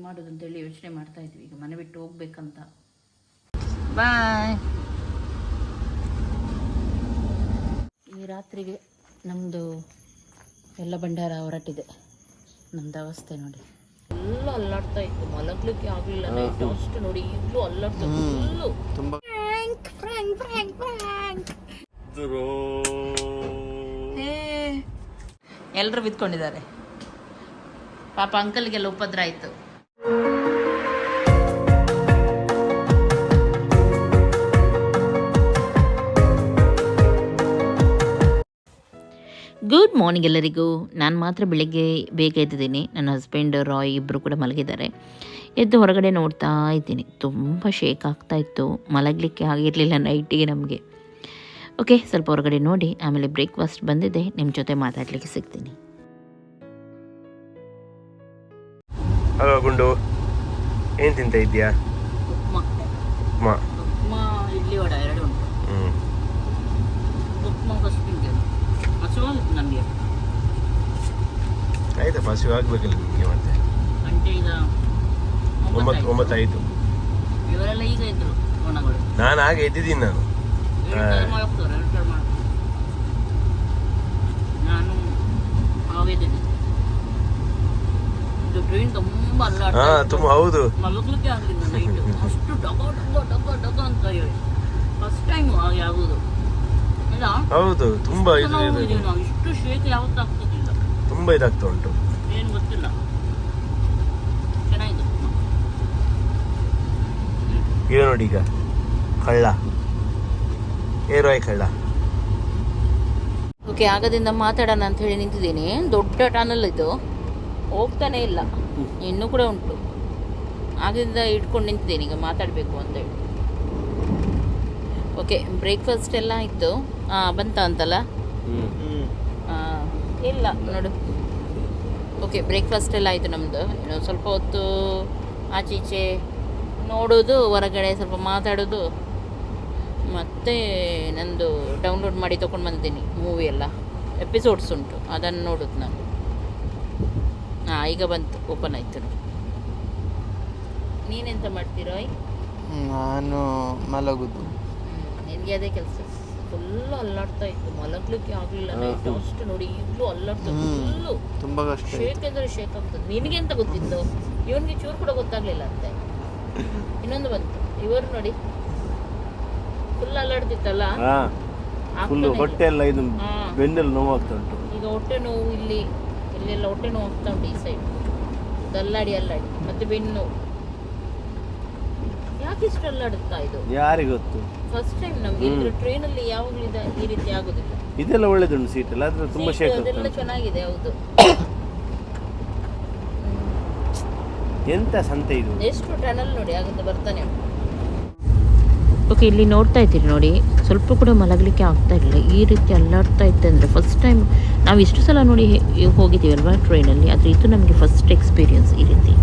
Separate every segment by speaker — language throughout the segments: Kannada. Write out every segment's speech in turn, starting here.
Speaker 1: ಮಾಡೋದು ಅಂತೇಳಿ ಯೋಚನೆ ಮಾಡ್ತಾ ಇದ್ವಿ. ಈಗ ಮನೆ ಬಿಟ್ಟು ಹೋಗ್ಬೇಕಂತ. ಬಾಯ್. ಈ ರಾತ್ರಿಗೆ ನಮ್ಮದು ಎಲ್ಲ ಭಂಡಾರ ಹೊರಟಿದೆ. ನಮ್ಮದು ಅವಸ್ಥೆ ನೋಡಿ, ಎಲ್ಲ ಅಲ್ಲಾಡ್ತಾ ಇತ್ತು, ಮಲಗಲಿಕ್ಕೆ ಆಗಲಿಲ್ಲ ನೈಟ್ ಅಷ್ಟು ನೋಡಿ. ಈಗಲೂ ಅಲ್ಲಾಡ್ತಾ ಫುಲ್ಲು. ಎಲ್ಲರೂ ಬಿದ್ಕೊಂಡಿದ್ದಾರೆ. ಪಾಪ ಅಂಕಲ್ಗೆಲ್ಲ ಉಪದ್ರ ಆಯಿತು. ಗುಡ್ ಮಾರ್ನಿಂಗ್ ಎಲ್ಲರಿಗೂ. ನಾನು ಮಾತ್ರ ಬೆಳಿಗ್ಗೆ ಬೇಗ ಎದ್ದಿದ್ದೀನಿ. ನನ್ನ ಹಸ್ಬೆಂಡ್ ರಾಯ್ ಇಬ್ಬರು ಕೂಡ ಮಲಗಿದ್ದಾರೆ. ಎದ್ದು ಹೊರಗಡೆ ನೋಡ್ತಾ ಇದ್ದೀನಿ. ತುಂಬ ಶೇಕ್ ಆಗ್ತಾಯಿತ್ತು, ಮಲಗಲಿಕ್ಕೆ ಆಗಿರಲಿಲ್ಲ ನೈಟಿಗೆ ನಮಗೆ. ಓಕೆ, ಸ್ವಲ್ಪ ಹೊರಗಡೆ ನೋಡಿ ಆಮೇಲೆ ಬ್ರೇಕ್ಫಾಸ್ಟ್ ಬಂದಿದೆ, ನಿಮ್ಮ ಜೊತೆ ಮಾತಾಡಲಿಕ್ಕೆ ಸಿಗ್ತೀನಿ.
Speaker 2: ಹಲೋ ಗುಂಡು, ಏನು ತಿಂತ ಇದೆಯಾ?
Speaker 1: ಉಪ್ಮಾ, ಇಡ್ಲಿ ವಡೆ ಎರಡು ಉಂಟು. ಉಪ್ಮಾ ಫಸ್ಟ್ ತಿಂದೆ, ಹಸುವಾಗುತ್ತೆ ನನಗೆ.
Speaker 2: ಆಯ್ತಪ್ಪ, ಹಸಿವು ಆಗಬೇಕಲ್ಲ ನಿಮಗೆ. ಮತ್ತೆ
Speaker 1: ಗಂಟೆ ಈಗ
Speaker 2: 9:05.
Speaker 1: ಇವರೆಲ್ಲ ಈಗ ಇದ್ರು ಕೋಣಗಳು.
Speaker 2: ನಾನು ಆಗ ಎದ್ದಿದ್ದೀನಿ.
Speaker 1: ನಾನು ಆವೇದಿದ್ದೆ. ಇದು ಟ್ರೈನ್ ತುಂಬ ಅಲ್ಲಾಡ್ತಾ
Speaker 2: ತುಂಬ ಹೌದು,
Speaker 1: ಮಲಗಲಿಕ್ಕೆ ಆಗಲಿಲ್ಲ ನೈಟ್. ಅಷ್ಟು ಡಗ ಡಗ ಡಗ ಡಗ ಅಂತ ಹೇಳಿ ಫಸ್ಟ್ ಟೈಮ್ ಆಗುದು.
Speaker 2: ಹೌದು, ತುಂಬಾ
Speaker 1: ಇಷ್ಟು ಶೇಕ್ ಯಾವತ್ತೂ ಆಗ್ತದಿಲ್ಲ.
Speaker 2: ತುಂಬಾ ಇದಾಗ್ತಾ ಉಂಟು,
Speaker 1: ಏನು ಗೊತ್ತಿಲ್ಲ. ಚೆನ್ನಾಗಿದೆ.
Speaker 2: ಈಗ ನೋಡಿ, ಈಗ ಕಳ್ಳ ಏರೋಯ್ ಕಳ್ಳ.
Speaker 1: ಓಕೆ, ಆಗದಿಂದ ಮಾತಾಡೋಣ ಅಂತ ಹೇಳಿ ನಿಂತಿದ್ದೀನಿ. ದೊಡ್ಡ ಟನಲ್ ಇದು, ಹೋಗ್ತಾನೆ ಇಲ್ಲ, ಇನ್ನೂ ಕೂಡ ಉಂಟು. ಆಗದಿಂದ ಇಟ್ಕೊಂಡು ನಿಂತಿದ್ದೀನಿ, ಈಗ ಮಾತಾಡಬೇಕು ಅಂತೇಳಿ. ಓಕೆ, ಬ್ರೇಕ್ಫಾಸ್ಟ್ ಎಲ್ಲ ಆಯಿತು. ಬಂತ ಅಂತಲ್ಲ? ಇಲ್ಲ ನೋಡು. ಓಕೆ, ಬ್ರೇಕ್ಫಾಸ್ಟ್ ಎಲ್ಲ ಆಯಿತು ನಮ್ಮದು. ಇನ್ನು ಸ್ವಲ್ಪ ಹೊತ್ತು ಆಚೆ ಈಚೆ ನೋಡೋದು, ಹೊರಗಡೆ ಸ್ವಲ್ಪ ಮಾತಾಡೋದು. ಮತ್ತು ನಂದು ಡೌನ್ಲೋಡ್ ಮಾಡಿ ತೊಗೊಂಡು ಬಂದಿದ್ದೀನಿ ಮೂವಿ ಎಲ್ಲ, ಎಪಿಸೋಡ್ಸ್ ಉಂಟು, ಅದನ್ನು ನೋಡೋದು ನಾನು. ಈಗ ಬಂತು, ಓಪನ್ ಆಯಿತು. ನೀನೆಂತ ಮಾಡ್ತೀರೋ?
Speaker 3: ನಾನು ಮಲಗುದು.
Speaker 1: ನಿನಗೆ ಅದೇ ಕೆಲಸ. ಫುಲ್ಲು ಅಲ್ಲಾಡ್ತಾ ಇತ್ತು, ಮಲಗಲಿಕ್ಕೆ ಆಗಲಿಲ್ಲ ನೈಟ್ ಅಷ್ಟು ನೋಡಿ. ಈಗಲೂ ಅಲ್ಲಾಡ್ತಾ ಫುಲ್ಲು.
Speaker 3: ತುಂಬ ಕಷ್ಟ.
Speaker 1: ಶೇಕ್ ಅಂದರೆ ಶೇಕ್ ಆಗ್ತದೆ. ನಿನಗೆ ಅಂತ ಗೊತ್ತಿತ್ತು, ಇವನಿಗೆ ಚೂರು ಕೂಡ ಗೊತ್ತಾಗಲಿಲ್ಲ ಅಂತೆ. ಇನ್ನೊಂದು ಬಂತು, ಇವರು ನೋಡಿ ಫುಲ್ ಅಲ್ಲಾಡ್ತಿತ್ತಲ್ಲ,
Speaker 3: ಹೊಟ್ಟೆ ಎಲ್ಲ ಇದು ಬೆನ್ನೆಲ್ಲ ನೋವಾಗ್ತಾ ಉಂಟು.
Speaker 1: ಈಗ ಹೊಟ್ಟೆ ನೋವು, ಇಲ್ಲೆಲ್ಲ ಹೊಟ್ಟೆ ನೋವು ಆಗ್ತಾ ಉಂಟು. ಈ ಸೈಡ್ ಅಲ್ಲಾಡಿ ಮತ್ತೆ ಬೆನ್ನು. ಯಾಕೆ ಇಷ್ಟು ಅಲ್ಲಾಡುತ್ತಾ ಇದು
Speaker 3: ಯಾರಿಗೆ ಗೊತ್ತು?
Speaker 1: ಫಸ್ಟ್ ಟೈಮ್ ನಮ್ಗೆ ಟ್ರೈನಲ್ಲಿ ಯಾವಾಗಲೂ ಈ ರೀತಿ ಆಗೋದಿಲ್ಲ.
Speaker 3: ಇದೆಲ್ಲ ಒಳ್ಳೇದುಂಟು ಸೀಟ್ ಎಲ್ಲ, ಆದ್ರೆ ತುಂಬಾ ಶೇಕ್.
Speaker 1: ಅದೆಲ್ಲ ಚೆನ್ನಾಗಿದೆ, ಹೌದು.
Speaker 3: ಎಂತ ಸಂತೆ ಇದು,
Speaker 1: ಎಷ್ಟು ಟನಲ್ ನೋಡಿ, ಆಗಿಂದ ಬರ್ತಾನೆ. ಓಕೆ, ಇಲ್ಲಿ ನೋಡ್ತಾ ಇದ್ದೀರಿ ನೋಡಿ, ಸ್ವಲ್ಪ ಕೂಡ ಮಲಗಲಿಕ್ಕೆ ಆಗ್ತಾ ಇಲ್ಲ. ಈ ರೀತಿ ಅಲ್ಲಾಡ್ತಾ ಇತ್ತು ಅಂದರೆ ಫಸ್ಟ್ ಟೈಮ್. ನಾವು ಇಷ್ಟು ಸಲ ನೋಡಿ ಹೋಗಿದ್ದೀವಲ್ವಾ ಟ್ರೈನಲ್ಲಿ, ಆದರೆ ಇದು ನಮಗೆ ಫಸ್ಟ್ ಎಕ್ಸ್ಪೀರಿಯನ್ಸ್ ಈ ರೀತಿ.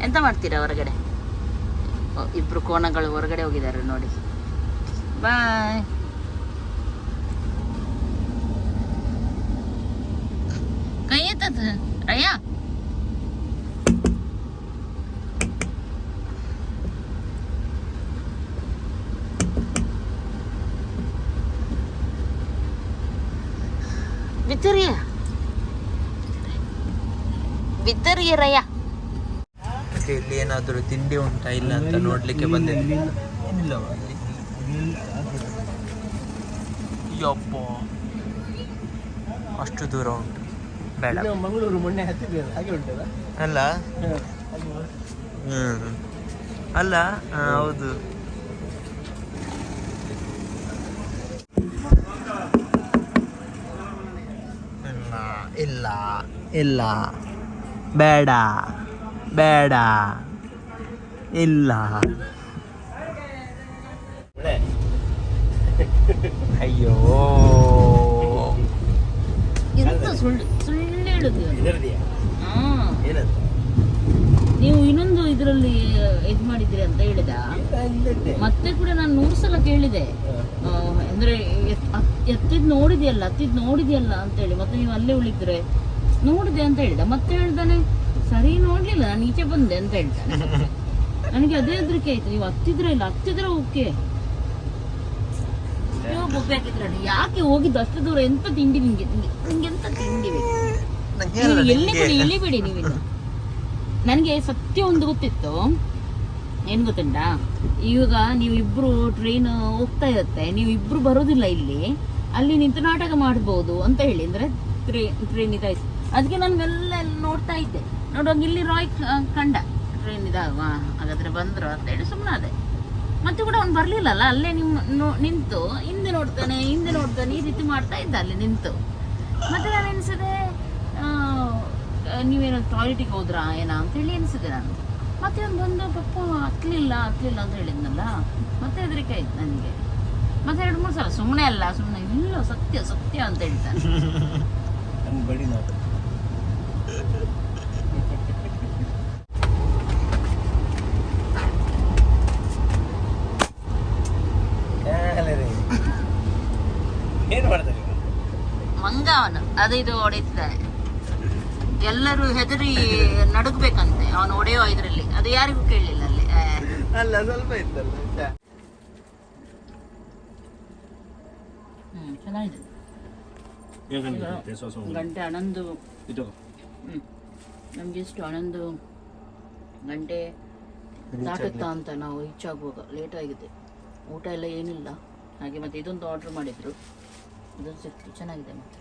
Speaker 1: ಎಂತ ಮಾಡ್ತೀರಾ ಹೊರಗಡೆ? ಇಬ್ಬರು ಕೋಣಗಳು ಹೊರಗಡೆ ಹೋಗಿದ್ದಾರೆ ನೋಡಿ. ಬಾಯ್. ಕೈ ಎತ್ತದ ಅಯ್ಯ. ಬಿತ್ತರಿಯರಯ್ಯ.
Speaker 3: ಇಲ್ಲಿ ಏನಾದರೂ ತಿಂಡಿ ಉಂಟಾ ಇಲ್ಲ ಅಂತ ನೋಡ್ಲಿಕ್ಕೆ ಬಂದಿದ್ದೆ. ಯಪ್ಪ, ಅಷ್ಟು ದೂರ ಉಂಟು. ಬೇಡ,
Speaker 4: ಮಂಗಳೂರು ಮೊನ್ನೆ ಹತ್ತಿದೆ ಹಾಗೆ ಉಂಟಲ್ಲ
Speaker 3: ಅಲ್ಲ? ಅಲ್ಲ, ಹೌದು. ಇಲ್ಲ ಇಲ್ಲ, ಬೇಡ ಬೇಡ, ಇಲ್ಲ. ಅಯ್ಯೋ,
Speaker 1: ಎಂತ ಸುಳ್ಳು ಹೇಳುದು. ನೀವು ಇನ್ನೊಂದು ಇದರಲ್ಲಿ ಇದು ಮಾಡಿದ್ರಿ ಅಂತ ಹೇಳಿದ. ಮತ್ತೆ ಕೂಡ ನಾನು 100 ಸಲ ಕೇಳಿದೆ. ಅಂದ್ರೆ ಎತ್ತಿದ್ ನೋಡಿದ್ಯಲ್ಲ ಅಂತೇಳಿ, ಮತ್ತೆ ನೀವು ಅಲ್ಲೇ ಉಳಿದ್ರೆ ನೋಡಿದೆ ಅಂತ ಹೇಳಿದ. ಮತ್ತೆ ಹೇಳ್ತಾನೆ ಸರಿ ನೋಡ್ಲಿಲ್ಲ, ನಾನು ಈಚೆ ಬಂದೆ ಅಂತ ಹೇಳ್ತಾನೆ. ನನಗೆ ಅದೇ ಹೆದರಿಕೆ ಆಯ್ತು. ನೀವು ಹತ್ತಿದ್ರೆ ಓಕೆ, ಯಾಕೆ ಹೋಗಿದ್ದು ಅಷ್ಟು ದೂರ? ಎಂತ ತಿಂಡಿ ನಿಂಗೆ ಎಂತ ತಿಂಡಿ ಬೇಕು? ಎಲ್ಲಿ ಬಿಡಿ ನೀವಿನ್ನು. ನನಗೆ ಸತ್ಯ ಒಂದು ಗೊತ್ತಿತ್ತು, ಏನು ಗೊತ್ತುಂಟಾ? ಇವಾಗ ನೀವಿಬ್ರು ಟ್ರೈನ್ ಹೋಗ್ತಾ ಇರುತ್ತೆ, ನೀವಿಬ್ರು ಬರೋದಿಲ್ಲ ಇಲ್ಲಿ, ಅಲ್ಲಿ ನಿಂತು ನಾಟಕ ಮಾಡ್ಬೋದು ಅಂತ ಹೇಳಿ, ಅಂದ್ರೆ ಟ್ರೈನ್ ಇದಾಯ್ತು. ಅದಕ್ಕೆ ನಾನು ಎಲ್ಲ ನೋಡ್ತಾ ಇದ್ದೆ. ನೋಡುವಾಗ ಇಲ್ಲಿ ರಾಯ್ ಕಂಡ ಟ್ರೈನ್ ಇದಾಗ, ಹಾಗಾದ್ರೆ ಬಂದ್ರು ಅಂತ ಹೇಳಿ ಸುಮ್ಮನಾದೆ. ಮತ್ತೆ ಕೂಡ ಅವ್ನು ಬರ್ಲಿಲ್ಲಲ್ಲ, ಅಲ್ಲೇ ನಿಂತು ಹಿಂದೆ ನೋಡ್ತಾನೆ ಈ ರೀತಿ ಮಾಡ್ತಾ ಇದ್ದ ಅಲ್ಲಿ ನಿಂತು. ಮತ್ತೆ ನಾನು ಎನಿಸಿದೆ ನೀವೇನೋ ಟಾಯ್ಲೆಟಿಗೆ ಹೋದ್ರಾ ಏನಾ ಅಂತ ಹೇಳಿ ಎನಿಸಿದೆ ನಾನು. ಮತ್ತೆ ಅವ್ನು ಬಂದು ಪಪ್ಪ ಹತ್ಲಿಲ್ಲ ಅಂತ ಹೇಳಿದ್ನಲ್ಲ, ಮತ್ತೆ ಹೆದರಿಕೆ ಆಯ್ತು ನನಗೆ. ಮತ್ತೆ 2-3 ಸಲ ಸುಮ್ಮನೆ ಇಲ್ಲ ಸತ್ಯ ಅಂತ ಹೇಳ್ತಾನೆ.
Speaker 4: ಬಡಿ ನಾವು ಏನ್ ಮಾಡ್ತಾರೆ
Speaker 1: ಮಂಗ ಅವನು, ಅದು ಇದು ಹೊಡೆಯುತ್ತಿದ್ದಾನೆ. ಎಲ್ಲರೂ ಹೆದರಿ ನಡುಗ್ಬೇಕಂತೆ ಅವನು ಹೊಡೆಯೋ ಇದರಲ್ಲಿ. ಅದು ಯಾರಿಗೂ ಕೇಳಲಿಲ್ಲ ಅಲ್ಲಿ.
Speaker 3: ಅಲ್ಲ ಸ್ವಲ್ಪ ಇತ್ತಲ್ಲ.
Speaker 1: ಚೆನ್ನಾಗಿದೆ. ಗಂಟೆ 11 ನಮ್ಗೆ ಎಷ್ಟು 11 ಗಂಟೆ ದಾಟುತ್ತಾ ಅಂತ ನಾವು ಹೆಚ್ಚಾಗುವಾಗ ಲೇಟ್ ಆಗಿದೆ. ಊಟ ಎಲ್ಲ ಏನಿಲ್ಲ ಹಾಗೆ. ಮತ್ತೆ ಇದೊಂದು ಆರ್ಡರ್ ಮಾಡಿದ್ರು, ಇದೊಂದು ಸಿಕ್ತು, ಚೆನ್ನಾಗಿದೆ ಮಾತ್ರ.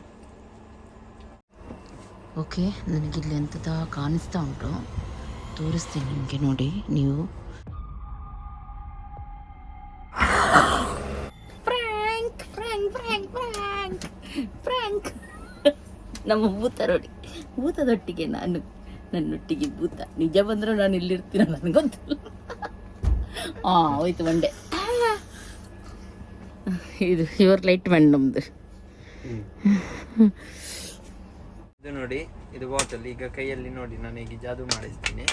Speaker 1: ಓಕೆ, ನನಗಿಲ್ಲಿ ಎಂಥದ ಕಾಣಿಸ್ತಾ ಉಂಟು, ತೋರಿಸ್ತೀನಿ ನಿಮಗೆ ನೋಡಿ ನೀವು. ಫ್ರ್ಯಾಂಕ್ ನಮ್ಮ ಭೂತದೊಟ್ಟಿಗೆ ನನ್ನೊಟ್ಟಿಗೆ ಭೂತ ನಿಜ ಬಂದ್ರೆ ನಾನು ಇಲ್ಲಿರ್ತೀನ ನನಗೊತ್ತಿಲ್ಲ. ಹೋಯ್ತು ಮಂಡೆ. ಇದು ಯುವರ್ ಲೈಟ್ ಮ್ಯಾನ್ ನಮ್ದು.
Speaker 3: ಇದು ನೋಡಿ, ಇದು ಬಾಟಲ್. ಈಗ ಕೈಯಲ್ಲಿ ನೋಡಿ, ನಾನು ಈಗ ಜಾದು ಮಾಡಿಸ್ತೀನಿ.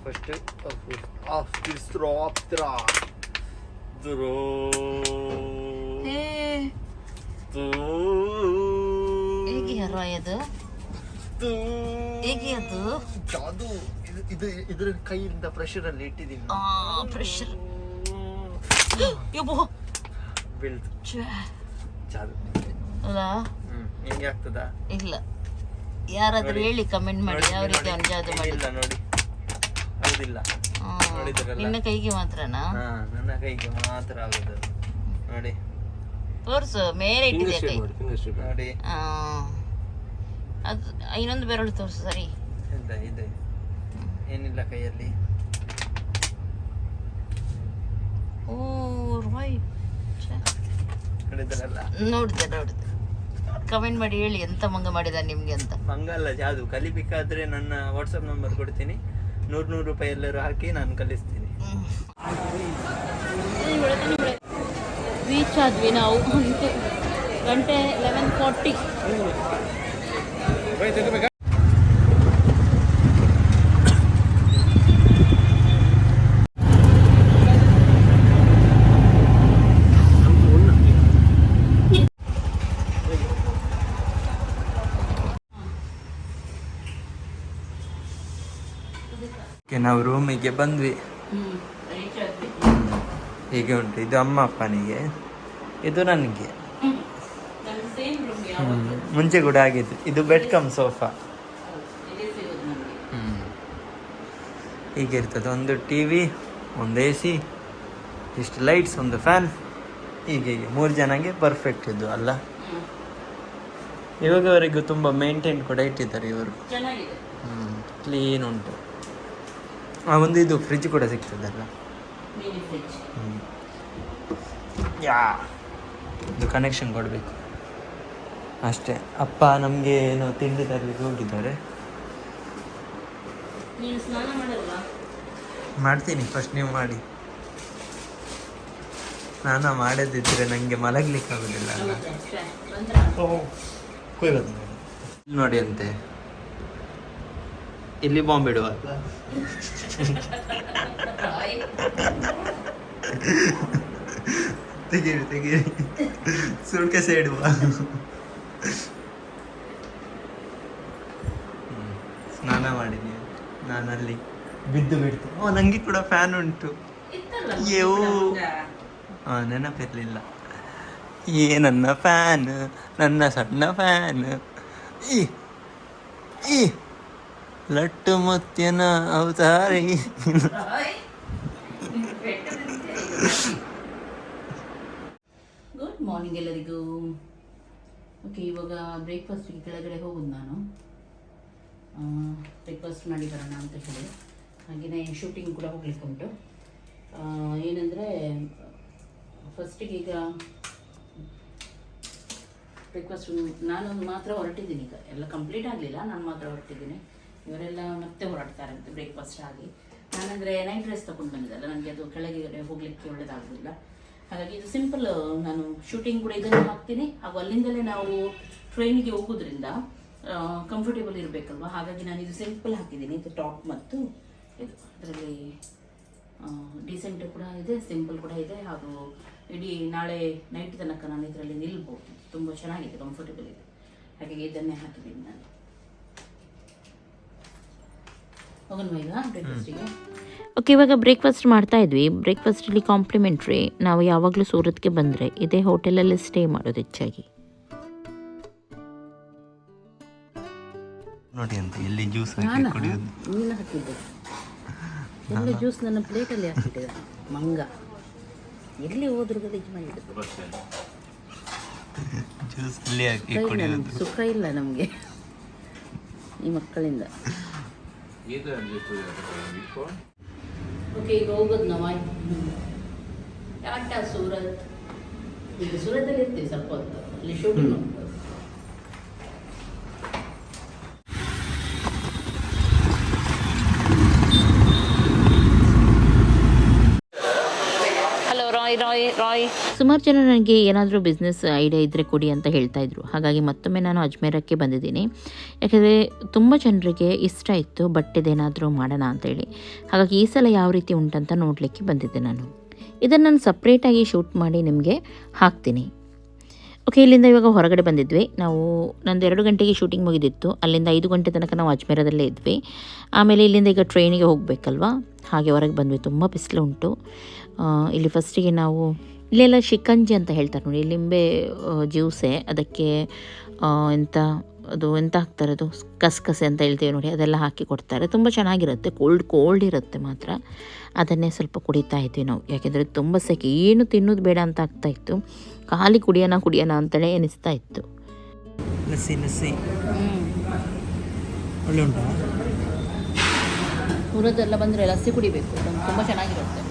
Speaker 3: ಫಸ್ಟ್
Speaker 1: ಹೇಗೆ ಅದು
Speaker 3: ಜಾದು. ಇದು ಇದ್ರ ಕೈಯಿಂದ ಪ್ರೆಷರ್ ಅಲ್ಲಿ ಇಟ್ಟಿದ್ದೀನಿ.
Speaker 1: ಪ್ರೆಷರ್
Speaker 3: ಬೀಳ್ತು ಜಾದು.
Speaker 1: ಅಲ್ಲ
Speaker 3: ಹಿಂಗೆ ಆಗ್ತದಾ?
Speaker 1: ಇಲ್ಲ, ಯಾರಾದ್ರೂ ಹೇಳಿ ಕಮೆಂಟ್ ಮಾಡಿ ಯಾವ ರೀತಿ ಅವ್ನು ಜಾದು ಮಾಡಿಲ್ಲ.
Speaker 3: ನೋಡಿ, ಹೌದಿಲ್ಲ?
Speaker 1: ನಿನ್ನ ಕೈಗೆ ಮಾತ್ರನಾ?
Speaker 3: ನನ್ನ ಕೈಗೆ ಮಾತ್ರ ಆಗುದು. ನೋಡಿ,
Speaker 1: ತೋರ್ಸು, ಮೇಲೆ ಇಟ್ಟಿದೆ ಕೈ
Speaker 3: ನೋಡಿ.
Speaker 1: ಅದು ಇನ್ನೊಂದು ಬೆರಳು ತೋರ್ಸು. ಸರಿ,
Speaker 3: ಇದೆ ಏನಿಲ್ಲ ಕೈಯಲ್ಲಿ.
Speaker 1: ಓ ರಾಯ್, ನೋಡಿದೆ. ಕಮೆಂಟ್ ಮಾಡಿ ಹೇಳಿ ಎಂತ ಮಂಗ ಮಾಡಿದ ನಿಮ್ಗೆ ಅಂತ.
Speaker 3: ಮಂಗ ಅಲ್ಲ, ಜಾದು. ಕಲಿಬೇಕಾದ್ರೆ ನನ್ನ ವಾಟ್ಸಪ್ ನಂಬರ್ ಕೊಡ್ತೀನಿ, 100 ರೂಪಾಯಿ ಎಲ್ಲರೂ ಹಾಕಿ ನಾನು ಕಲಿಸ್ತೀನಿ.
Speaker 1: ರೀಚ್ ಆದ್ವಿ ನಾವು. ಗಂಟೆ 11:40.
Speaker 3: ನಾವು ರೂಮಿಗೆ ಬಂದ್ವಿ. ಹೀಗೆ ಉಂಟು. ಇದು ಅಮ್ಮ ಅಪ್ಪನಿಗೆ, ಇದು ನನಗೆ. ಮುಂಚೆ ಕೂಡ ಆಗಿತ್ತು. ಇದು ಬೆಡ್ ಕಮ್ ಸೋಫಾ. ಹೀಗೆ ಇರ್ತದೆ. ಒಂದು ಟಿವಿ, ಒಂದು AC, ಇಷ್ಟು ಲೈಟ್ಸ್, ಒಂದು ಫ್ಯಾನ್. ಹೀಗೆ 3 ಜನಗೆ ಪರ್ಫೆಕ್ಟ್ ಇದು ಅಲ್ಲ? ಇವಾಗವರೆಗೂ ತುಂಬ ಮೇಂಟೈನ್ ಕೂಡ ಇಟ್ಟಿದ್ದಾರೆ ಇವರು. ಕ್ಲೀನ್ ಉಂಟು. ಒಂದು ಇದು ಫ್ರಿಜ್ ಕೂಡ ಸಿಗ್ತದಲ್ಲ. ಇದು ಕನೆಕ್ಷನ್ ಕೊಡಬೇಕು ಅಷ್ಟೇ. ಅಪ್ಪ ನಮಗೆ ಏನೋ ತಿಂಡಿ ತರಲಿಕ್ಕೆ ಹೋಗಿದ್ದಾರೆ. ಮಾಡ್ತೀನಿ, ಫಸ್ಟ್ ನೀವು ಮಾಡಿ. ಸ್ನಾನ ಮಾಡದಿದ್ರೆ ನನಗೆ ಮಲಗಲಿಕ್ಕೆ ಆಗೋದಿಲ್ಲ ಅಲ್ಲ. ನೋಡಿ ಅಂತೆ, ಇಲ್ಲಿ ಬಾಂಬ್ ಇಡುವ. ತೆಗೀರಿ ಸುಳ್ಕೆಸೆ ಇಡುವ. ಸ್ನಾನ ಮಾಡಿದ್ಯಾ? ನಾನಲ್ಲಿ ಬಿದ್ದು ಬಿಡ್ತು. ನನಗೆ ಕೂಡ ಫ್ಯಾನ್ ಉಂಟು. ನೆನಪಿರ್ಲಿಲ್ಲ. ನನ್ನ ಫ್ಯಾನ್, ನನ್ನ ಸಣ್ಣ ಫ್ಯಾನ್. ಈ ಲಟ್ಟು ಮುತ್ತಿನ ಅವತಾರಿ.
Speaker 1: ಗುಡ್ ಮಾರ್ನಿಂಗ್ ಎಲ್ಲರಿಗೂ. ಓಕೆ, ಇವಾಗ ಬ್ರೇಕ್ಫಾಸ್ಟಿಗೆ ಕೆಳಗಡೆ ಹೋಗೋದು ನಾನು. ಬ್ರೇಕ್ಫಾಸ್ಟ್ ಮಾಡಿ ಬರೋಣ ಅಂತ ಹೇಳಿ. ಹಾಗೆಯೇ ಶೂಟಿಂಗ್ ಕೂಡ ಹೋಗ್ಲಿಕ್ಕೆ ಉಂಟು. ಏನಂದರೆ ಫಸ್ಟಿಗೆ ಈಗ ಬ್ರೇಕ್ಫಾಸ್ಟ್ ನಾನು ಮಾತ್ರ ಹೊರಟಿದ್ದೀನಿ. ಈಗ ಎಲ್ಲ ಕಂಪ್ಲೀಟ್ ಆಗಲಿಲ್ಲ, ನಾನು ಮಾತ್ರ ಹೊರಟಿದ್ದೀನಿ. ಇವರೆಲ್ಲ ಮತ್ತೆ ಹೊರಡ್ತಾರಂತೆ ಬ್ರೇಕ್ಫಾಸ್ಟ್ ಆಗಿ. ನಾನಂದರೆ ನೈಟ್ ಡ್ರೆಸ್ ತೊಗೊಂಡು ಬಂದಿದ್ದಲ್ಲ, ನನಗೆ ಅದು ಕೆಳಗೆ ಹೋಗಲಿಕ್ಕೆ ಒಳ್ಳೆಯದಾಗೋದಿಲ್ಲ. ಹಾಗಾಗಿ ಇದು ಸಿಂಪಲ್. ನಾನು ಶೂಟಿಂಗ್ ಕೂಡ ಇದನ್ನು ಹಾಕ್ತೀನಿ, ಹಾಗೂ ಅಲ್ಲಿಂದಲೇ ನಾವು ಟ್ರೈನಿಗೆ ಹೋಗೋದ್ರಿಂದ ಕಂಫರ್ಟೇಬಲ್ ಇರಬೇಕಲ್ವ. ಹಾಗಾಗಿ ನಾನು ಇದು ಸಿಂಪಲ್ ಹಾಕಿದ್ದೀನಿ. ಇದು ಟಾಪ್ ಮತ್ತು ಇದು ಅದರಲ್ಲಿ ಡೀಸೆಂಟ್ ಕೂಡ ಇದೆ, ಸಿಂಪಲ್ ಕೂಡ ಇದೆ. ಹಾಗೂ ಇಡೀ ನಾಳೆ ನೈಟ್ ತನಕ ನಾನು ಇದರಲ್ಲಿ ನಿಲ್ಬೋದು. ತುಂಬ ಚೆನ್ನಾಗಿದೆ, ಕಂಫರ್ಟೇಬಲ್ ಇದೆ. ಹಾಗಾಗಿ ಇದನ್ನೇ ಹಾಕಿದ್ದೀನಿ ನಾನು. ಹೋಗೋಣ ಈಗ ಬ್ರೇಕ್ಫಾಸ್ಟಿಗೆ.
Speaker 5: ಓಕೆ, ಇವಾಗ ಬ್ರೇಕ್ಫಾಸ್ಟ್ ಮಾಡ್ತಾ ಇದ್ವಿ. ಬ್ರೇಕ್ಫಾಸ್ಟಲ್ಲಿ ಕಾಂಪ್ಲಿಮೆಂಟ್ರಿ. ನಾವು ಯಾವಾಗಲೂ ಸೂರತ್ಗೆ ಬಂದರೆ ಇದೇ ಹೋಟೆಲಲ್ಲಿ ಸ್ಟೇ ಮಾಡೋದು ಹೆಚ್ಚಾಗಿ.
Speaker 3: ನೋಡಿ ಅಂತ ಎಲ್ಲಿ ಜ್ಯೂಸ್ ಹಾಕಿ ಕುಡಿಯೋದು.
Speaker 1: ನೀನು ಹಾಕಿದ್ದೆ ಎಲ್ಲ ಜ್ಯೂಸ್ ನನ್ನ ಪ್ಲೇಟಲ್ಲಿ ಹಾಕಿಟ್ಟಿದ್ದೆ. ಮಂಗ ಎಲ್ಲಿ ಹೋದ್ರು ಗಲೀಜು ಮಾಡಿದ್ದು.
Speaker 3: ಜ್ಯೂಸ್ ಅಲ್ಲಿ ಹಾಕಿ ಕುಡಿಯೋದು
Speaker 1: ಸುಖ ಇಲ್ಲ ನಮಗೆ ಈ ಮಕ್ಕಳಿಂದ. ಓಕೆ, ಈಗ ಹೋಗೋದು ನಾವು. ಟಾಟಾ ಸೂರತ್. ಈಗ ಸೂರತ್ತಲ್ಲಿ ಇರ್ತೀವಿ ಸ್ವಲ್ಪ ಹೊತ್ತು, ಅಲ್ಲಿ ಶೂಟಿಂಗ್ ಮಾಡ್ಬೋದು.
Speaker 5: ಸುಮಾರು ಜನ ನನಗೆ ಏನಾದರೂ ಬಿಸ್ನೆಸ್ ಐಡಿಯಾ ಇದ್ದರೆ ಕೊಡಿ ಅಂತ ಹೇಳ್ತಾ ಇದ್ರು. ಹಾಗಾಗಿ ಮತ್ತೊಮ್ಮೆ ನಾನು ಅಜ್ಮೇರಕ್ಕೆ ಬಂದಿದ್ದೀನಿ. ಯಾಕೆಂದರೆ ತುಂಬ ಜನರಿಗೆ ಇಷ್ಟ ಇತ್ತು ಬಟ್ಟೆದೇನಾದರೂ ಮಾಡೋಣ ಅಂತೇಳಿ. ಹಾಗಾಗಿ ಈ ಸಲ ಯಾವ ರೀತಿ ಉಂಟಂತ ನೋಡಲಿಕ್ಕೆ ಬಂದಿದ್ದೆ ನಾನು. ಇದನ್ನು ನಾನು ಸಪ್ರೇಟಾಗಿ ಶೂಟ್ ಮಾಡಿ ನಿಮಗೆ ಹಾಕ್ತೀನಿ. ಓಕೆ, ಇಲ್ಲಿಂದ ಇವಾಗ ಹೊರಗಡೆ ಬಂದಿದ್ವಿ ನಾವು. ನಂದು 2 ಗಂಟೆಗೆ ಶೂಟಿಂಗ್ ಮುಗಿದಿತ್ತು. ಅಲ್ಲಿಂದ 5 ಗಂಟೆ ತನಕ ನಾವು ಅಜ್ಮೇರದಲ್ಲೇ ಇದ್ವಿ. ಆಮೇಲೆ ಇಲ್ಲಿಂದ ಈಗ ಟ್ರೈನಿಗೆ ಹೋಗಬೇಕಲ್ವ, ಹಾಗೆ ಹೊರಗೆ ಬಂದ್ವಿ. ತುಂಬ ಬಿಸಿಲು ಉಂಟು ಇಲ್ಲಿ. ಫಸ್ಟಿಗೆ ನಾವು ಇಲ್ಲೆಲ್ಲ ಶಿಕಂಜಿ ಅಂತ ಹೇಳ್ತಾರೆ ನೋಡಿ, ಲಿಂಬೆ ಜ್ಯೂಸೆ. ಅದಕ್ಕೆ ಎಂತ ಹಾಕ್ತಾರೆ, ಅದು ಕಸಕಸೆ ಅಂತ ಹೇಳ್ತೀವಿ ನೋಡಿ, ಅದೆಲ್ಲ ಹಾಕಿ ಕೊಡ್ತಾರೆ. ತುಂಬ ಚೆನ್ನಾಗಿರುತ್ತೆ, ಕೋಲ್ಡ್ ಇರುತ್ತೆ ಮಾತ್ರ. ಅದನ್ನೇ ಸ್ವಲ್ಪ ಕುಡಿತಾ ಇದ್ವಿ ನಾವು. ಯಾಕೆಂದರೆ ತುಂಬ ಸೆಕೆ, ಏನು ತಿನ್ನೋದು ಬೇಡ ಅಂತ ಆಗ್ತಾಯಿತ್ತು. ಖಾಲಿ ಕುಡಿಯೋಣ ಅಂತಲೇ ಅನಿಸ್ತಾ ಇತ್ತು.
Speaker 3: ಲಸ್ಸಿ ಒಳ್ಳೆ ಉಂಟಾ?
Speaker 1: ಊರದೆಲ್ಲ ಬಂದರೆ ಲಸ್ಸಿ ಕುಡಿಬೇಕು, ತುಂಬ ಚೆನ್ನಾಗಿರುತ್ತೆ.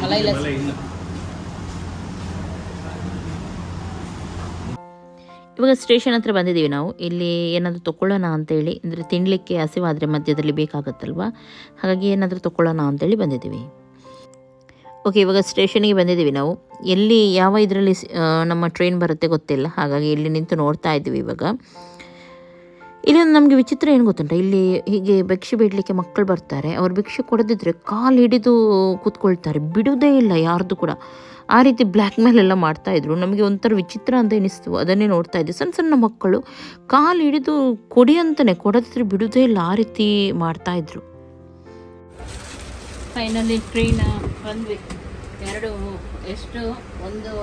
Speaker 1: ಮಲೈ ಲಸ್ಸಿ.
Speaker 5: ಇವಾಗ ಸ್ಟೇಷನ್ ಹತ್ರ ಬಂದಿದ್ದೀವಿ ನಾವು. ಇಲ್ಲಿ ಏನಾದರೂ ತೊಗೊಳ್ಳೋಣ ಅಂತೇಳಿ, ಅಂದರೆ ತಿನ್ನಲಿಕ್ಕೆ ಹಸಿವಾದರೆ ಮಧ್ಯದಲ್ಲಿ ಬೇಕಾಗುತ್ತಲ್ವ, ಹಾಗಾಗಿ ಏನಾದರೂ ತೊಗೊಳ್ಳೋಣ ಅಂತೇಳಿ ಬಂದಿದ್ದೀವಿ. ಓಕೆ, ಇವಾಗ ಸ್ಟೇಷನಿಗೆ ಬಂದಿದ್ದೀವಿ ನಾವು. ಎಲ್ಲಿ ಯಾವ ಇದರಲ್ಲಿ ನಮ್ಮ ಟ್ರೈನ್ ಬರುತ್ತೆ ಗೊತ್ತಿಲ್ಲ, ಹಾಗಾಗಿ ಇಲ್ಲಿ ನಿಂತು ನೋಡ್ತಾ ಇದ್ದೀವಿ ಇವಾಗ. ಇಲ್ಲಿ ನಮಗೆ ವಿಚಿತ್ರ ಏನು ಗೊತ್ತುಂಟ, ಇಲ್ಲಿ ಹೀಗೆ ಭಿಕ್ಷೆ ಬೇಡಲಿಕ್ಕೆ ಮಕ್ಕಳು ಬರ್ತಾರೆ. ಅವ್ರು ಭಿಕ್ಷೆ ಕೊಡದಿದ್ದರೆ ಕಾಲು ಹಿಡಿದು ಕೂತ್ಕೊಳ್ತಾರೆ, ಬಿಡುವುದೇ ಇಲ್ಲ ಯಾರ್ದು ಕೂಡ. ಆ ರೀತಿ ಬ್ಲ್ಯಾಕ್ ಮೇಲ್ ಎಲ್ಲ ಮಾಡ್ತಾಯಿದ್ರು. ನಮಗೆ ಒಂಥರ ವಿಚಿತ್ರ ಅಂತ ಎನಿಸ್ತು. ಅದನ್ನೇ ನೋಡ್ತಾ ಇದ್ವಿ. ಸಣ್ಣ ಮಕ್ಕಳು ಕಾಲು ಹಿಡಿದು ಕೊಡಿ ಅಂತಾನೆ, ಕೊಡದಿದ್ರೆ ಬಿಡುವುದೇ ಇಲ್ಲ, ಆ ರೀತಿ ಮಾಡ್ತಾಯಿದ್ರು.
Speaker 1: ಫೈನಲಿ ಟ್ರೈನ್ ಬಂದ್ವಿ.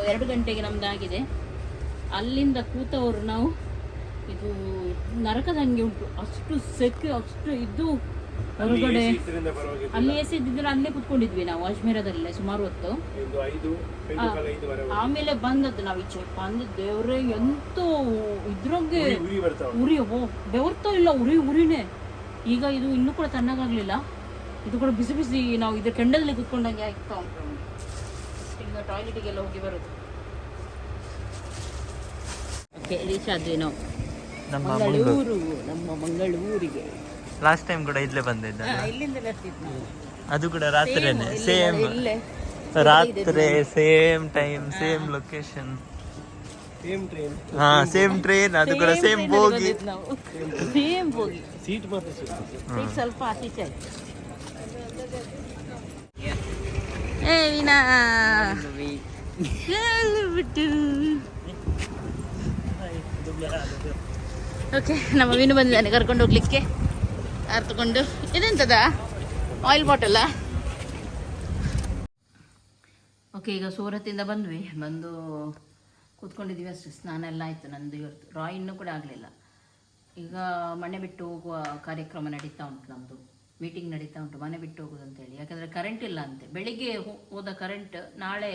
Speaker 1: 2 ಗಂಟೆಗೆ ನಮ್ದಾಗಿದೆ. ಅಲ್ಲಿಂದ ಕೂತವರು ನಾವು, ಇದು ನರಕದ ಹಂಗೆ ಉಂಟು, ಅಷ್ಟು ಸೆಕೆ, ಅಷ್ಟು ಇದು ಹೊರಗಡೆ. ಅಲ್ಲಿ ಎಸಿ ಇದ್ದಿದ್ರೆ ಅಲ್ಲೇ ಕುತ್ಕೊಂಡಿದ್ವಿ ನಾವು ಅಜ್ಮೇರದಲ್ಲೇ ಸುಮಾರು ಹೊತ್ತು. ಆಮೇಲೆ ಬಂದದ್ದು ನಾವು ಈಚೆ ಬಂದು, ದೇವ್ರೆ ಎಂತೋ ಇದ್ರಂಗೆ ಉರಿ ಬೆವರ್ತೋ ಇಲ್ಲ, ಉರಿನೇ. ಈಗ ಇದು ಇನ್ನೂ ಕೂಡ ತಣ್ಣಗಾಗ್ಲಿಲ್ಲ, ಇದು ಕೂಡ ಬಿಸಿ ನಾವು ಇದ್ರ ಕೆಂಡದಲ್ಲಿ ಕುತ್ಕೊಂಡಂಗೆ ಆಗ್ತಾ ಉಂಟು. ಈಗ ಟಾಯ್ಲೆಟಿಗೆಲ್ಲ ಹೋಗಿ ಬರೋದು. ಓಕೆ, ರೀಚ್ ಆದ್ವಿ ನಾವು ನಮ್ಮ ಮಂಗಳೂರಿಗೆ.
Speaker 3: ಲಾಸ್ಟ್ ಟೈಮ್ ಕೂಡ ಇಲ್ಲೇ ಬಂದಿದ್ದ,
Speaker 1: ಇಲ್ಲಿಂದಲೇ ಬರ್ತಿದ್ವಿ.
Speaker 3: ಅದು ಕೂಡ ರಾತ್ರಿನೇ, ಸೇಮ್ ರಾತ್ರಿ, same time, same location, same train. ಅದು ಕೂಡ same bogie,
Speaker 1: same bogie. Seat ಸ್ವಲ್ಪ ಆಚೀಚೆ ಆಯ್ತು.
Speaker 5: ಏ ವೀಣಾ ಓಕೆ ನಮ್ಮ ವೀಣು ಬಂದಿದ್ದಾನೆ ಕರ್ಕೊಂಡು ಹೋಗ್ಲಿಕ್ಕೆ ಕಾರ್ ತಗೊಂಡು. ಇದೆಂತದ ಆಯಿಲ್ ಬಾಟಲ್ಲ. ಓಕೆ, ಈಗ ಸೂರತ್ತಿಂದ ಬಂದು ಕೂತ್ಕೊಂಡಿದ್ದೀವಿ ಅಷ್ಟೇ. ಸ್ನಾನ ಎಲ್ಲ ಆಯಿತು ನಂದು ಇವತ್ತು. ರಾಯ್ ಇನ್ನೂ ಕೂಡ ಆಗಲಿಲ್ಲ. ಈಗ ಮನೆ ಬಿಟ್ಟು ಹೋಗುವ ಕಾರ್ಯಕ್ರಮ ನಡೀತಾ ಉಂಟು, ನಮ್ಮದು ಮೀಟಿಂಗ್ ನಡೀತಾ ಉಂಟು, ಮನೆ ಬಿಟ್ಟು ಹೋಗೋದು ಅಂತೇಳಿ. ಯಾಕಂದರೆ ಕರೆಂಟ್ ಇಲ್ಲ ಅಂತೆ. ಬೆಳಿಗ್ಗೆ ಹೋದ ಕರೆಂಟ್ ನಾಳೆ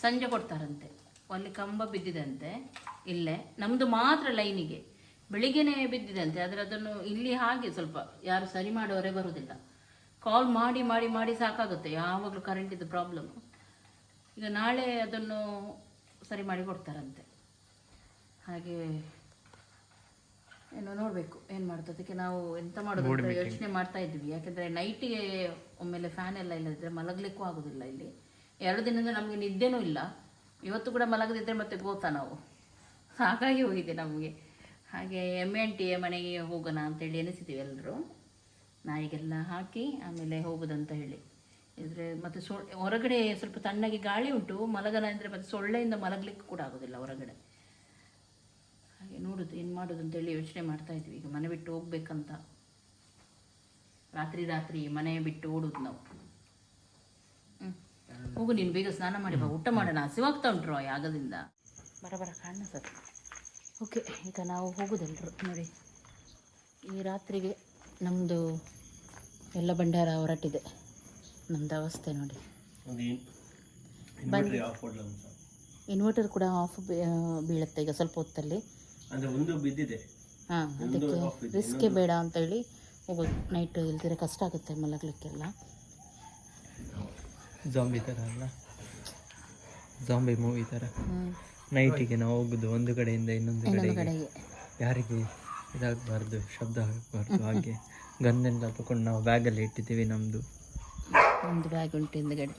Speaker 5: ಸಂಜೆ ಕೊಡ್ತಾರಂತೆ. ಅಲ್ಲಿ ಕಂಬ ಬಿದ್ದಿದಂತೆ ಇಲ್ಲೇ, ನಮ್ಮದು ಮಾತ್ರ ಲೈನಿಗೆ ಬೆಳಿಗ್ಗೆನೇ ಬಿದ್ದಿದಂತೆ. ಆದರೆ ಅದನ್ನು ಇಲ್ಲಿ ಹಾಗೆ ಸ್ವಲ್ಪ ಯಾರು ಸರಿ ಮಾಡೋವರೇ ಬರೋದಿಲ್ಲ. ಕಾಲ್ ಮಾಡಿ ಮಾಡಿ ಮಾಡಿ ಸಾಕಾಗುತ್ತೆ, ಯಾವಾಗಲೂ ಕರೆಂಟಿದ್ದು ಪ್ರಾಬ್ಲಮ್. ಈಗ ನಾಳೆ ಅದನ್ನು ಸರಿ ಮಾಡಿ ಕೊಡ್ತಾರಂತೆ. ಹಾಗೆ ಏನೋ ನೋಡಬೇಕು ಏನು ಮಾಡೋದು. ಅದಕ್ಕೆ ನಾವು ಎಂತ ಮಾಡೋದು ಅಂತ ಯೋಚನೆ ಮಾಡ್ತಾ ಇದ್ವಿ. ಯಾಕೆಂದರೆ ನೈಟಿಗೆ ಒಮ್ಮೆಲೆ ಫ್ಯಾನ್ ಎಲ್ಲ ಇಲ್ಲದಿದ್ದರೆ ಮಲಗಲಿಕ್ಕೂ ಆಗೋದಿಲ್ಲ. ಇಲ್ಲಿ 2 ದಿನದಿಂದ ನಮಗೆ ನಿದ್ದೆನೂ ಇಲ್ಲ. ಇವತ್ತು ಕೂಡ ಮಲಗದಿದ್ದರೆ ಮತ್ತೆ ಗೋತಾ ನಾವು, ಸಾಕಾಗಿ ಹೋಗಿದೆ ನಮಗೆ. ಹಾಗೆ MNT ಮನೆಗೆ ಹೋಗೋಣ ಅಂತೇಳಿ ಎನಿಸಿದ್ದೀವಿ ಎಲ್ಲರೂ. ನಾಯಿಗೆಲ್ಲ ಹಾಕಿ ಆಮೇಲೆ ಹೋಗೋದಂತ ಹೇಳಿ. ಇದ್ರೆ ಮತ್ತು ಹೊರಗಡೆ ಸ್ವಲ್ಪ ತಣ್ಣಗೆ ಗಾಳಿ ಉಂಟು, ಮಲಗನ ಅಂದರೆ ಮತ್ತು ಸೊಳ್ಳೆಯಿಂದ ಮಲಗಲಿಕ್ಕೆ ಕೂಡ ಆಗೋದಿಲ್ಲ ಹೊರಗಡೆ. ಹಾಗೆ ನೋಡೋದು ಏನು ಮಾಡೋದು ಅಂತೇಳಿ ಯೋಚನೆ ಮಾಡ್ತಾ ಇದ್ವಿ. ಈಗ ಮನೆ ಬಿಟ್ಟು ಹೋಗ್ಬೇಕಂತ. ರಾತ್ರಿ ಮನೆ ಬಿಟ್ಟು ಓಡೋದು ನಾವು. ಹೋಗು ನೀನು, ಬೇಗ ಸ್ನಾನ ಮಾಡಿ ಬಾ, ಊಟ ಮಾಡೋಣ. ಹಸಿವಾಗ್ತಾ ಉಂಟು ಆಗದಿಂದ. ಬರ ಕಾಣಿಸುತ್ತೆ. ಓಕೆ, ಈಗ ನಾವು ಹೋಗೋದೆಲ್ಲರೂ ನೋಡಿ. ಈ ರಾತ್ರಿಗೆ ನಮ್ಮದು ಎಲ್ಲ ಭಂಡಾರ ಹೊರಟಿದೆ. ನಮ್ಮದು ಅವಸ್ಥೆ ನೋಡಿ. ಇನ್ವರ್ಟರ್ ಕೂಡ ಆಫ್ ಬೀಳುತ್ತೆ ಈಗ ಸ್ವಲ್ಪ ಹೊತ್ತಲ್ಲಿ. ಹಾಂ, ಅದಕ್ಕೆ ರಿಸ್ಕೇ ಬೇಡ ಅಂತೇಳಿ ಹೋಗೋದು. ನೈಟ್ ಇಲ್ದಿರ ಕಷ್ಟ ಆಗುತ್ತೆ ಮಲಗಲಿಕ್ಕೆಲ್ಲ.
Speaker 3: ಜಾಂಬಿ ಥರ ಅಲ್ಲ, ಜಾಂಬಿ ಮೂವಿ ಥರ. ನೈಟಿಗೆ ನಾವು ಹೋಗುದು ಒಂದು ಕಡೆಯಿಂದ ಇನ್ನೊಂದು ಕಡೆಗೆ. ಯಾರಿಗೆ ಇದಾಗಬಾರ್ದು, ಶಬ್ದ ಆಗಬಾರ್ದು. ಹಾಗೆ ಗನ್ನೆಲ್ಲ ತಗೊಂಡು ನಾವು ಬ್ಯಾಗಲ್ಲಿ ಇಟ್ಟಿದ್ದೀವಿ. ನಮ್ಮದು
Speaker 5: ಒಂದು ಬ್ಯಾಗ್ ಉಂಟು ಹಿಂದ್ಗಡೆ.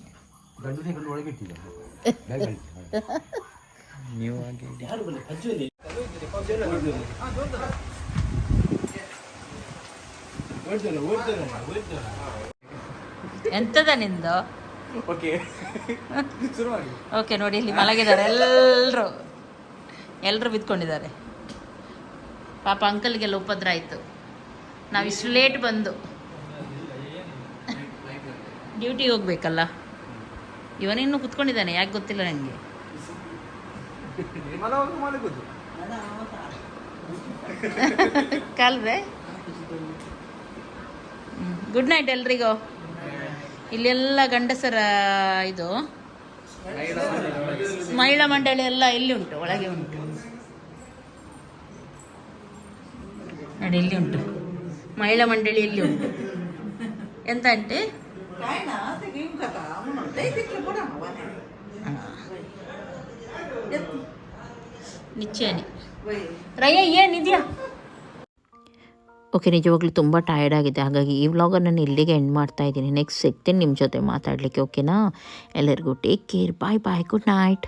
Speaker 3: ನೀವು ಹಾಗೆ ಇಡಿ.
Speaker 5: ಎಂತದ ನಿಂದು? ಓಕೆ ನೋಡಿ, ಇಲ್ಲಿ ಮಲಗಿದ್ದಾರೆ ಎಲ್ಲರೂ ಬಿದ್ಕೊಂಡಿದ್ದಾರೆ. ಪಾಪ ಅಂಕಲ್ಗೆಲ್ಲ ಉಪದ್ರ ಆಯಿತು. ನಾವಿಷ್ಟು ಲೇಟ್ ಬಂದು ಡ್ಯೂಟಿಗೆ ಹೋಗ್ಬೇಕಲ್ಲ. ಇವನಿನ್ನೂ ಕುತ್ಕೊಂಡಿದ್ದಾನೆ, ಯಾಕೆ ಗೊತ್ತಿಲ್ಲ ನನಗೆ. ಕಾಲ್ರೆ ಗುಡ್ ನೈಟ್ ಎಲ್ರಿಗೂ. ಇಲ್ಲೆಲ್ಲ ಗಂಡಸರ ಇದು ಮಹಿಳಾ ಮಂಡಳಿ ಎಲ್ಲ ಇಲ್ಲಿ ಉಂಟು, ಒಳಗೆ ಉಂಟು ನೋಡಿ. ಇಲ್ಲಿ ಉಂಟು ಮಹಿಳಾ ಮಂಡಳಿ, ಇಲ್ಲಿ ಉಂಟು. ಎಂತ ಆಂಟಿ? ನಿಚ್ಚೇನಿ ರಯ್ಯ ಏನಿದೆಯಾ? ಓಕೆ, ನಿಜವಾಗ್ಲೂ ತುಂಬ ಟಯರ್ಡ್ ಆಗಿದೆ. ಹಾಗಾಗಿ ಈ ವ್ಲಾಗನ್ನು ನಾನು ಇಲ್ಲಿಗೆ ಎಂಡ್ ಮಾಡ್ತಾ ಇದ್ದೀನಿ. ನೆಕ್ಸ್ಟ್ ಸಿಗ್ತೀನಿ ನಿಮ್ಮ ಜೊತೆ ಮಾತಾಡಲಿಕ್ಕೆ. ಓಕೆನಾ? ಎಲ್ಲರಿಗೂ ಟೇಕ್ ಕೇರ್, ಬಾಯ್ ಬಾಯ್, ಗುಡ್ ನೈಟ್.